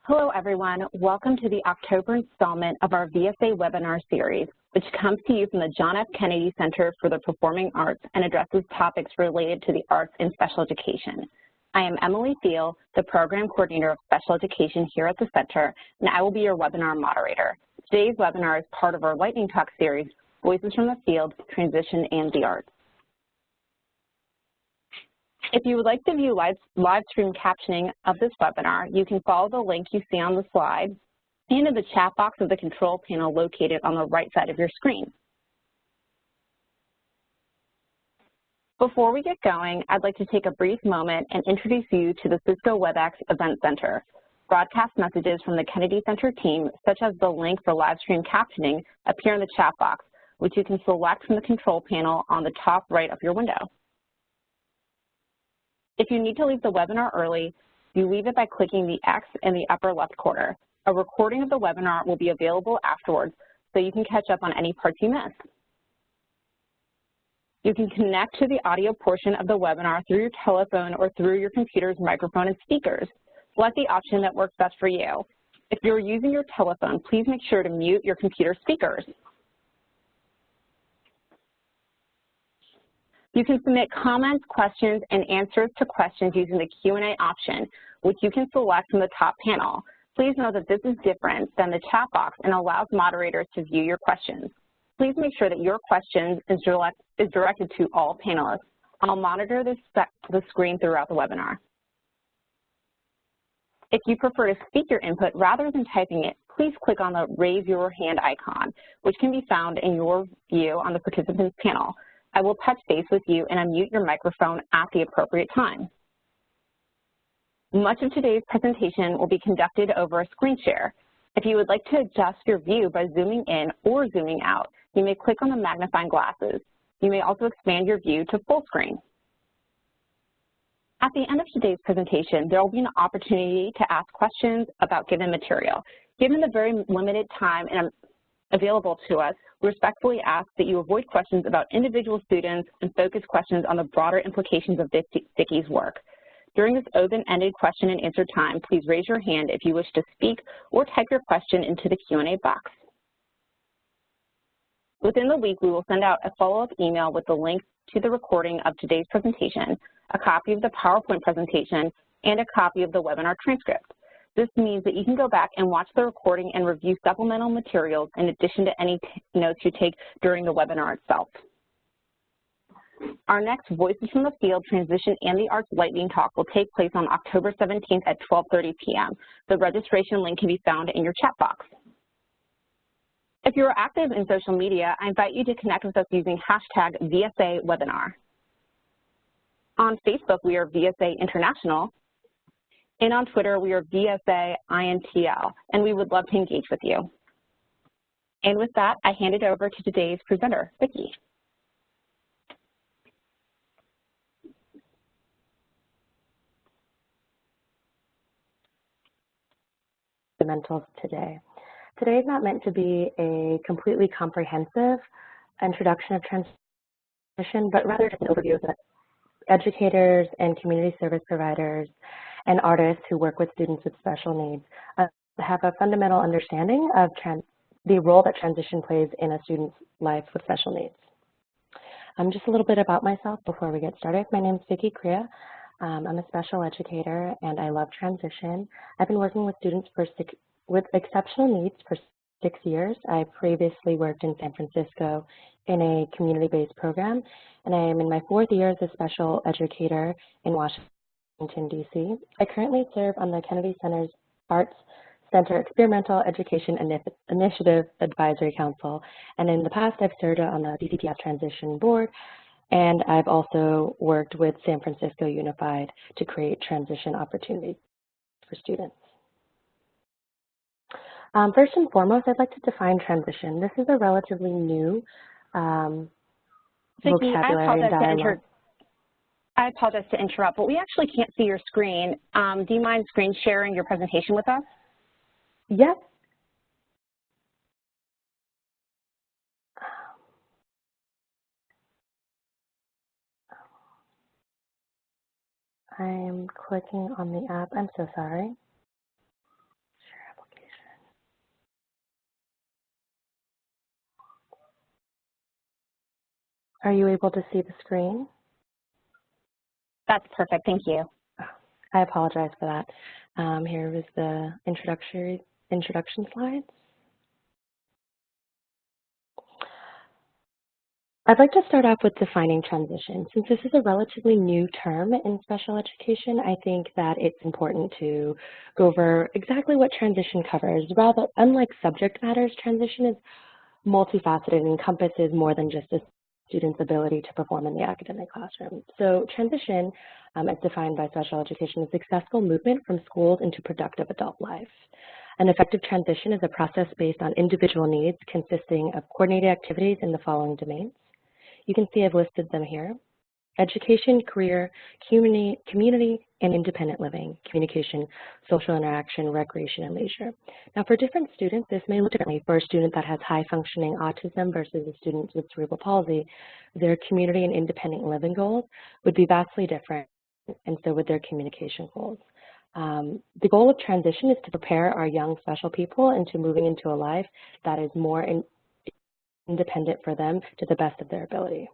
Hello, everyone. Welcome to the October installment of our VSA webinar series, which comes to you from the John F. Kennedy Center for the Performing Arts and addresses topics related to the arts in special education. I am Emily Thiel, the Program Coordinator of Special Education here at the Center, and I will be your webinar moderator. Today's webinar is part of our Lightning Talk series, Voices from the Field, Transition, and the Arts. If you would like to view live stream captioning of this webinar, you can follow the link you see on the slide and in the chat box of the control panel located on the right side of your screen. Before we get going, I'd like to take a brief moment and introduce you to the Cisco WebEx Event Center. Broadcast messages from the Kennedy Center team, such as the link for live stream captioning, appear in the chat box, which you can select from the control panel on the top right of your window. If you need to leave the webinar early, you leave it by clicking the X in the upper left corner. A recording of the webinar will be available afterwards, so you can catch up on any parts you missed. You can connect to the audio portion of the webinar through your telephone or through your computer's microphone and speakers. Select the option that works best for you. If you're using your telephone, please make sure to mute your computer speakers. You can submit comments, questions, and answers to questions using the Q&A option, which you can select from the top panel. Please note that this is different than the chat box and allows moderators to view your questions. Please make sure that your question is directed to all panelists. I'll monitor the screen throughout the webinar. If you prefer to speak your input rather than typing it, please click on the Raise Your Hand icon, which can be found in your view on the participants panel. I will touch base with you and unmute your microphone at the appropriate time. Much of today's presentation will be conducted over a screen share. If you would like to adjust your view by zooming in or zooming out, you may click on the magnifying glasses. You may also expand your view to full screen. At the end of today's presentation, there will be an opportunity to ask questions about given material. Given the very limited time available to us, we respectfully ask that you avoid questions about individual students and focus questions on the broader implications of Dickey's work. During this open-ended question and answer time, please raise your hand if you wish to speak or type your question into the Q&A box. Within the week, we will send out a follow-up email with the link to the recording of today's presentation, a copy of the PowerPoint presentation, and a copy of the webinar transcript. This means that you can go back and watch the recording and review supplemental materials in addition to any notes you take during the webinar itself. Our next Voices from the Field, Transition, and the Arts Lightning Talk will take place on October 17th at 12:30 p.m. The registration link can be found in your chat box. If you are active in social media, I invite you to connect with us using hashtag VSAWebinar. On Facebook, we are VSA International. And on Twitter, we are VSAINTL, and we would love to engage with you. And with that, I hand it over to today's presenter, Vicki. Fundamentals today. Today is not meant to be a completely comprehensive introduction of transition, but rather just an overview of the educators and community service providers and artists who work with students with special needs have a fundamental understanding of the role that transition plays in a student's life with special needs. Just a little bit about myself before we get started. My name is Vicki Crea. I'm a special educator and I love transition. I've been working with students with exceptional needs for 6 years. I previously worked in San Francisco in a community-based program, and I am in my 4th year as a special educator in Washington, D.C. I currently serve on the Kennedy Center's Arts Center Experimental Education Initiative Advisory Council, and in the past I've served on the DCTF Transition Board, and I've also worked with San Francisco Unified to create transition opportunities for students. First and foremost, I'd like to define transition. This is a relatively new vocabulary and dialogue. I apologize to interrupt, but we actually can't see your screen. Do you mind screen sharing your presentation with us? Yep. I am clicking on the app. I'm so sorry. Are you able to see the screen? That's perfect, thank you. I apologize for that. Here is the introduction slides. I'd like to start off with defining transition. Since this is a relatively new term in special education, I think that it's important to go over exactly what transition covers. Rather, unlike subject matters, transition is multifaceted and encompasses more than just a student's ability to perform in the academic classroom. So transition, as defined by special education, is successful movement from schools into productive adult life. An effective transition is a process based on individual needs consisting of coordinated activities in the following domains. You can see I've listed them here: education, career, community, and independent living, communication, social interaction, recreation, and leisure. Now, for different students, this may look differently. For a student that has high-functioning autism versus a student with cerebral palsy, their community and independent living goals would be vastly different, and so would their communication goals. The goal of transition is to prepare our young special people into moving into a life that is more independent for them to the best of their ability.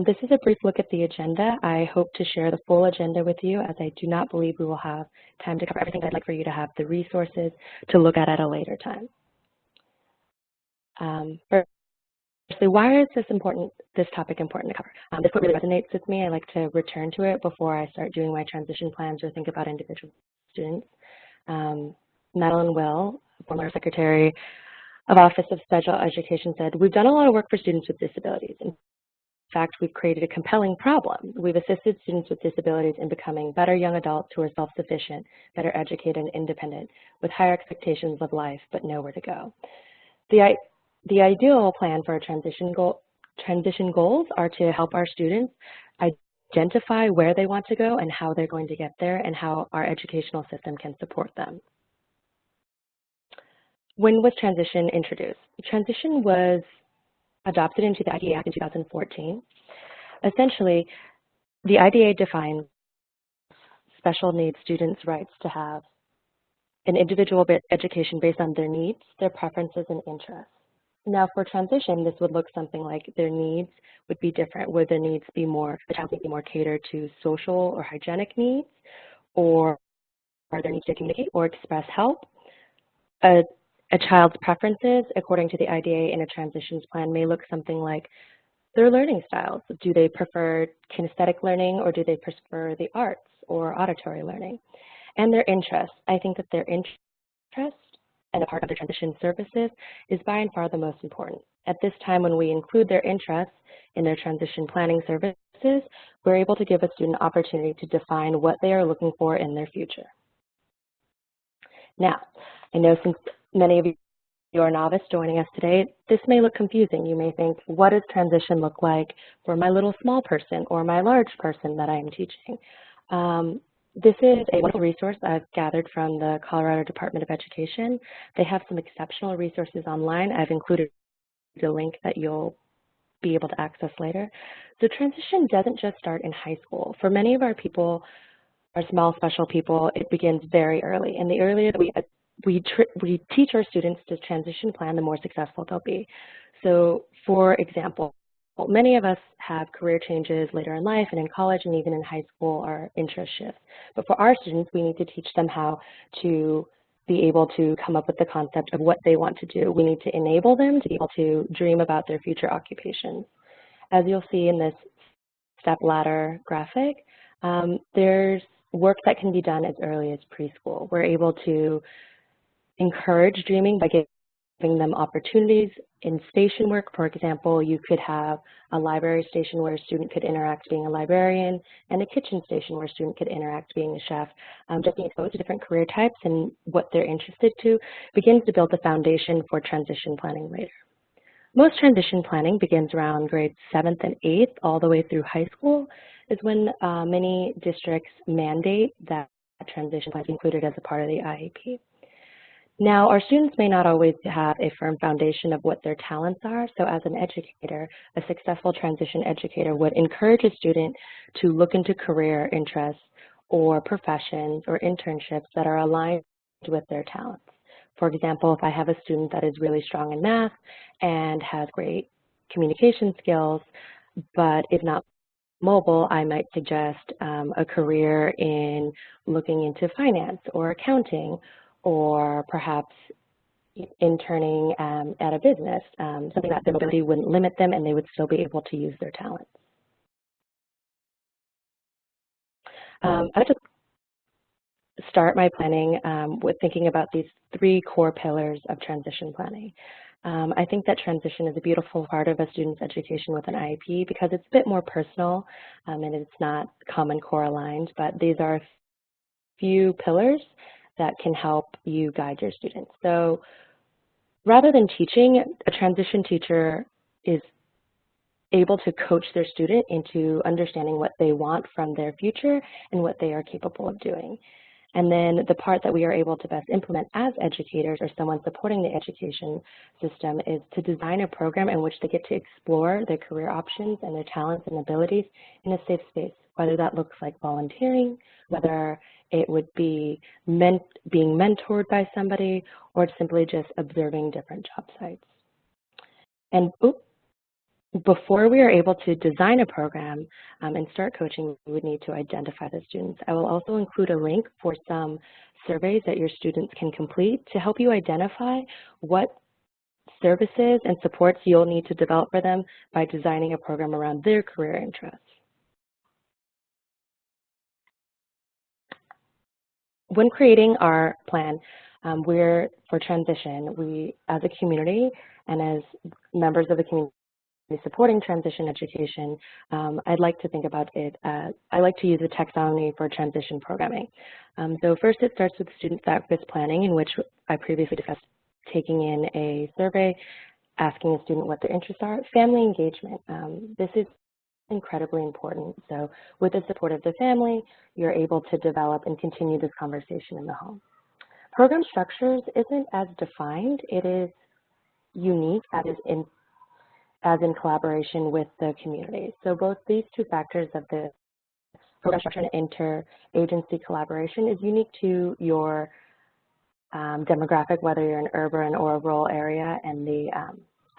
This is a brief look at the agenda. I hope to share the full agenda with you, as I do not believe we will have time to cover everything. I'd like for you to have the resources to look at a later time. Firstly, why is this topic important to cover? This really resonates with me. I like to return to it before I start doing my transition plans or think about individual students. Madeline Will, former Secretary of Office of Special Education, said, "We've done a lot of work for students with disabilities. In fact, we've created a compelling problem. We've assisted students with disabilities in becoming better young adults who are self-sufficient, better educated and independent, with higher expectations of life, but nowhere to go." The ideal plan for transition goals are to help our students identify where they want to go and how they're going to get there, and how our educational system can support them. When was transition introduced? Transition was adopted into the IDEA Act in 2014. Essentially, the IDEA defines special needs students' rights to have an individual education based on their needs, their preferences, and interests. Now, for transition, this would look something like their needs would be different. Would their needs be more, the child would be more catered to social or hygienic needs, or are their needs to communicate or express help? A child's preferences, according to the IDEA in a transitions plan, may look something like their learning styles. Do they prefer kinesthetic learning, or do they prefer the arts or auditory learning? And their interests. I think that their interest and a part of the transition services is by and far the most important. At this time, when we include their interests in their transition planning services, we're able to give a student opportunity to define what they are looking for in their future. Now, I know since many of you are novice joining us today, this may look confusing. You may think, what does transition look like for my little small person or my large person that I am teaching? This is a wonderful resource I've gathered from the Colorado Department of Education. They have some exceptional resources online. I've included a link that you'll be able to access later. So transition doesn't just start in high school. For many of our people, our small special people, it begins very early. And the earlier we teach our students to transition plan, the more successful they'll be. So for example, many of us have career changes later in life, and in college and even in high school our interest shifts. But for our students, we need to teach them how to be able to come up with the concept of what they want to do. We need to enable them to be able to dream about their future occupations. As you'll see in this step ladder graphic, there's work that can be done as early as preschool. We're able to encourage dreaming by giving them opportunities in station work. For example, you could have a library station where a student could interact being a librarian, and a kitchen station where a student could interact being a chef. Just being exposed to different career types and what they're interested to begins to build the foundation for transition planning later. Most transition planning begins around grades 7th and 8th, all the way through high school, is when many districts mandate that transition plan be included as a part of the IEP. Now, our students may not always have a firm foundation of what their talents are, so as an educator, a successful transition educator would encourage a student to look into career interests or professions or internships that are aligned with their talents. For example, if I have a student that is really strong in math and has great communication skills, but if not mobile, I might suggest a career in looking into finance or accounting, or perhaps interning at a business, something that their mobility wouldn't limit them and they would still be able to use their talents. I like to start my planning with thinking about these 3 core pillars of transition planning. I think that transition is a beautiful part of a student's education with an IEP because it's a bit more personal and it's not Common Core aligned, but these are a few pillars that can help you guide your students. So rather than teaching, a transition teacher is able to coach their student into understanding what they want from their future and what they are capable of doing. And then the part that we are able to best implement as educators or someone supporting the education system is to design a program in which they get to explore their career options and their talents and abilities in a safe space, whether that looks like volunteering, whether it would be being mentored by somebody, or simply just observing different job sites. And before we are able to design a program and start coaching, we would need to identify the students. I will also include a link for some surveys that your students can complete to help you identify what services and supports you'll need to develop for them by designing a program around their career interests. When creating our plan for transition, we as a community and as members of the community supporting transition education, I'd like to think about it as, I like to use a taxonomy for transition programming. So first it starts with student-focused planning, in which I previously discussed taking in a survey, asking a student what their interests are. Family engagement, this is incredibly important. So with the support of the family, you're able to develop and continue this conversation in the home. Program structures isn't as defined. It is unique as in collaboration with the community. So both these 2 factors of the program structure and interagency collaboration is unique to your demographic, whether you're in urban or a rural area, and the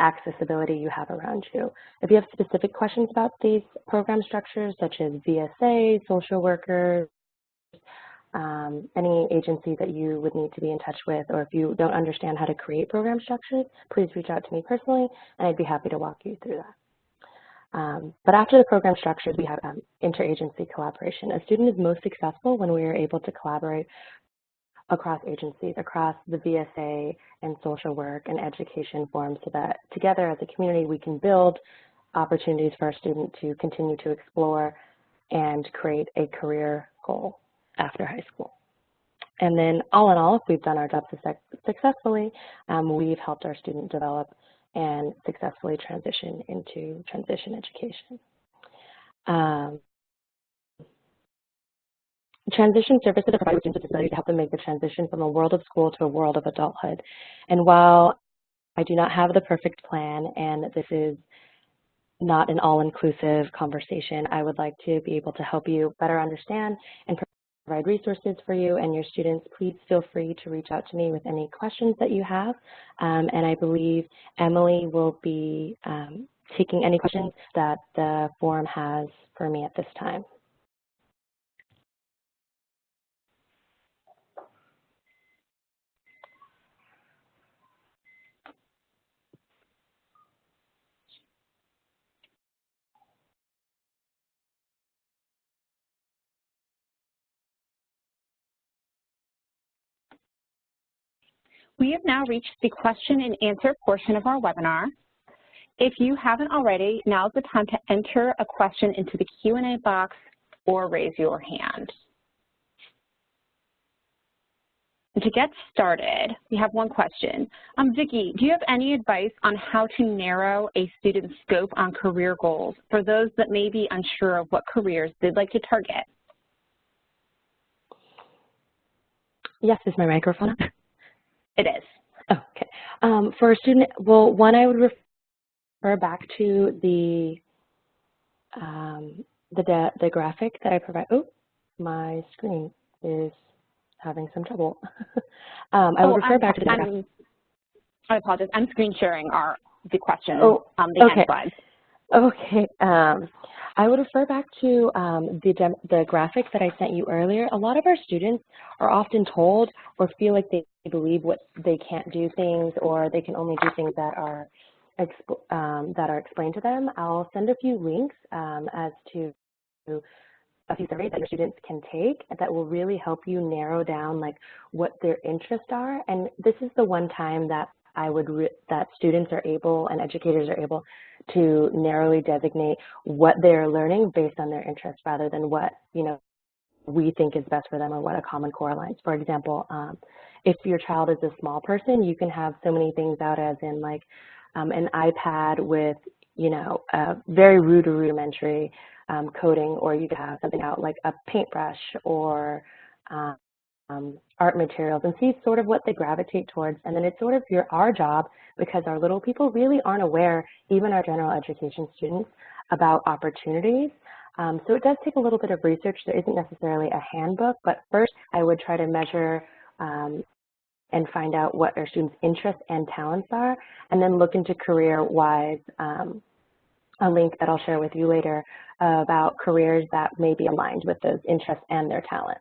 accessibility you have around you. If you have specific questions about these program structures, such as VSA, social workers, any agency that you would need to be in touch with, or if you don't understand how to create program structures, please reach out to me personally, and I'd be happy to walk you through that. But after the program structures, we have interagency collaboration. A student is most successful when we are able to collaborate across agencies, across the VSA and social work and education forums, so that together as a community we can build opportunities for our student to continue to explore and create a career goal after high school. And then all in all, if we've done our job successfully, we've helped our student develop and successfully transition into transition education. Transition services are provided students with the ability to help them make the transition from a world of school to a world of adulthood. And while I do not have the perfect plan, and this is not an all-inclusive conversation, I would like to be able to help you better understand and provide resources for you and your students. Please feel free to reach out to me with any questions that you have. And I believe Emily will be taking any questions that the forum has for me at this time. We have now reached the question and answer portion of our webinar. If you haven't already, now's the time to enter a question into the Q&A box or raise your hand. And to get started, we have one question. Vicki, do you have any advice on how to narrow a student's scope on career goals for those that may be unsure of what careers they'd like to target? Yes, is my microphone on? It is. Okay. For a student, well, one, I would refer back to the graphic that I provide. Oh, my screen is having some trouble. I would refer back to the graphic. I apologize. I'm screen sharing our the questions Oh, the okay. end slides. Okay. I would refer back to the graphic that I sent you earlier. A lot of our students are often told or feel like they believe what they can't do things, or they can only do things that are explained to them. I'll send a few links as to a few surveys that your students can take that will really help you narrow down like what their interests are. And this is the one time that that students are able and educators are able to narrowly designate what they're learning based on their interests rather than what, we think is best for them or what a Common Core aligns. For example, if your child is a small person, you can have so many things out as in like an iPad with, a very rudimentary coding, or you could have something out like a paintbrush or art materials, and see sort of what they gravitate towards. And then it's sort of our job, because our little people really aren't aware, even our general education students, about opportunities. So it does take a little bit of research. There isn't necessarily a handbook, but first I would try to measure and find out what our students' interests and talents are, and then look into career-wise, a link that I'll share with you later about careers that may be aligned with those interests and their talents.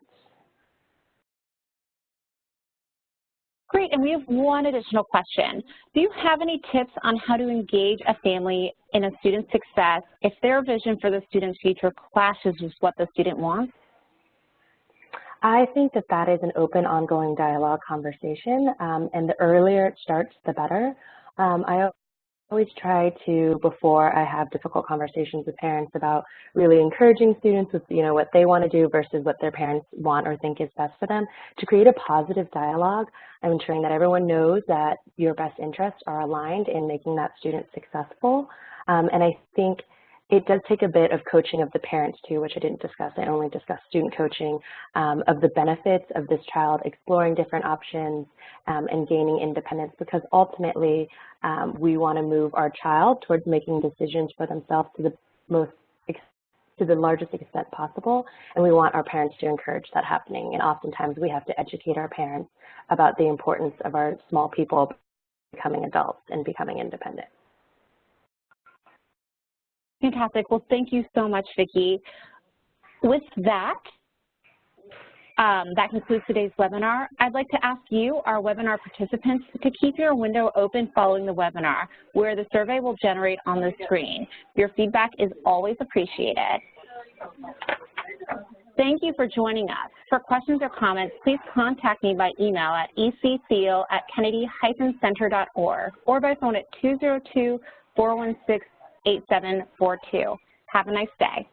Great, and we have one additional question. Do you have any tips on how to engage a family in a student's success if their vision for the student's future clashes with what the student wants? I think that is an open, ongoing dialogue conversation, and the earlier it starts, the better. I always try to, before I have difficult conversations with parents about really encouraging students with, what they want to do versus what their parents want or think is best for them, to create a positive dialogue. I'm ensuring that everyone knows that your best interests are aligned in making that student successful. And I think it does take a bit of coaching of the parents too, which I didn't discuss. I only discussed student coaching of the benefits of this child exploring different options and gaining independence, because ultimately we want to move our child towards making decisions for themselves to the largest extent possible, and we want our parents to encourage that happening. And oftentimes we have to educate our parents about the importance of our small people becoming adults and becoming independent. Fantastic. Well, thank you so much, Vicki. With that, that concludes today's webinar. I'd like to ask you, our webinar participants, to keep your window open following the webinar, where the survey will generate on the screen. Your feedback is always appreciated. Thank you for joining us. For questions or comments, please contact me by email at ectheal@kennedy-center.org or by phone at 202-416-8742. Have a nice day.